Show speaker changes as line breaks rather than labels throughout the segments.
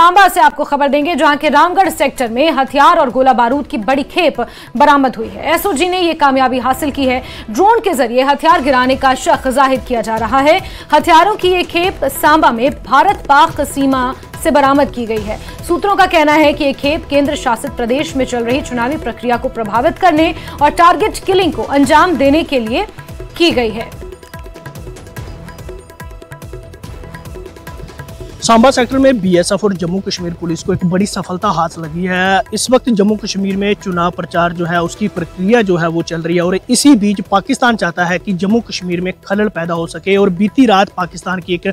सांबा से आपको खबर देंगे, जहां के रामगढ़ सेक्टर में हथियार और गोला बारूद की बड़ी खेप बरामद हुई है। एसओजी ने यह कामयाबी हासिल की है। ड्रोन के जरिए हथियार गिराने का शक जाहिर किया जा रहा है। हथियारों की यह खेप सांबा में भारत पाक सीमा से बरामद की गई है। सूत्रों का कहना है कि यह खेप केंद्र शासित प्रदेश में चल रही चुनावी प्रक्रिया को प्रभावित करने और टारगेट किलिंग को अंजाम देने के लिए की गई है।
सांबा सेक्टर में बीएसएफ और जम्मू कश्मीर पुलिस को एक बड़ी सफलता हाथ लगी है। इस वक्त जम्मू कश्मीर में चुनाव प्रचार जो है उसकी प्रक्रिया जो है वो चल रही है और इसी बीच पाकिस्तान चाहता है कि जम्मू कश्मीर में खलल पैदा हो सके और बीती रात पाकिस्तान की एक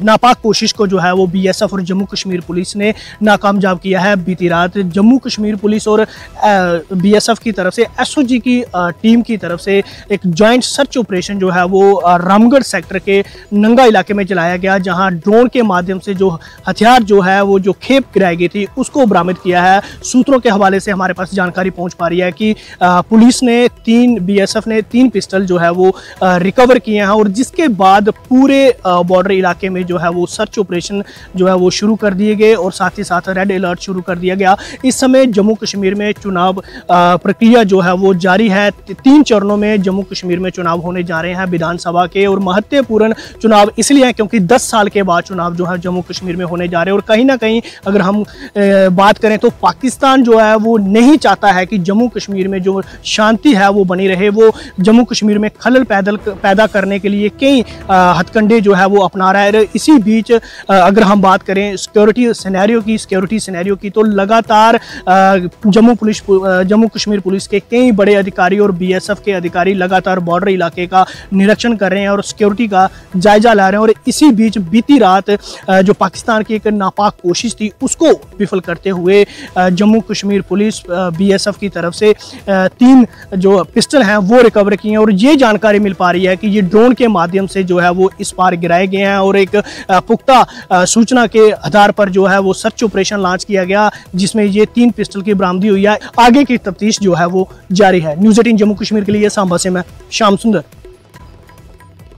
नापाक कोशिश को जो है वो बीएसएफ और जम्मू कश्मीर पुलिस ने नाकामयाब किया है। बीती रात जम्मू कश्मीर पुलिस और बीएसएफ की तरफ से एसओजी की टीम की तरफ से एक जॉइंट सर्च ऑपरेशन जो है वो रामगढ़ सेक्टर के नंगा इलाके में चलाया गया, जहाँ ड्रोन के माध्यम से जो हथियार जो है वो जो खेप गिराई गई थी उसको बरामद किया है। सूत्रों के हवाले से हमारे पास जानकारी पहुंच पा रही है कि पुलिस ने बीएसएफ ने 3 पिस्टल जो है वो रिकवर किए हैं और जिसके बाद पूरे बॉर्डर इलाके में जो है वो सर्च ऑपरेशन जो है वो शुरू कर दिए गए और साथ ही साथ रेड अलर्ट शुरू कर दिया गया। इस समय जम्मू कश्मीर में चुनाव प्रक्रिया जो है वो जारी है। 3 चरणों में जम्मू कश्मीर में चुनाव होने जा रहे हैं विधानसभा के, और महत्वपूर्ण चुनाव इसलिए है क्योंकि 10 साल के बाद चुनाव जो है जम्मू कश्मीर में होने जा रहे हैं। और कहीं ना कहीं अगर हम बात करें तो पाकिस्तान जो है वो नहीं चाहता है कि जम्मू कश्मीर में जो शांति है वो बनी रहे। वो जम्मू कश्मीर में खलल पैदा करने के लिए कई हथकंडे जो है वो अपना रहा है। इसी बीच अगर हम बात करें सिक्योरिटी सिनेरियो की तो लगातार जम्मू कश्मीर पुलिस के कई बड़े अधिकारी और बीएसएफ के अधिकारी लगातार बॉर्डर इलाके का निरीक्षण कर रहे हैं और सिक्योरिटी का जायजा ला रहे हैं। और इसी बीच बीती रात जो पाकिस्तान की एक नापाक कोशिश थी उसको विफल करते हुए जम्मू कश्मीर पुलिस बीएसएफ की तरफ से 3 जो पिस्टल हैं वो रिकवर किए हैं। और ये जानकारी मिल पा रही है कि ये ड्रोन के माध्यम से जो है वो इस पार गिराए गए हैं और एक पुख्ता सूचना के आधार पर जो है वो सर्च ऑपरेशन लॉन्च किया गया, जिसमें ये 3 पिस्टल की बरामदी हुई है। आगे की तफ्तीश जो है वो जारी है। न्यूज़ 18 जम्मू कश्मीर के लिए सांबा से मैं श्याम सुंदर।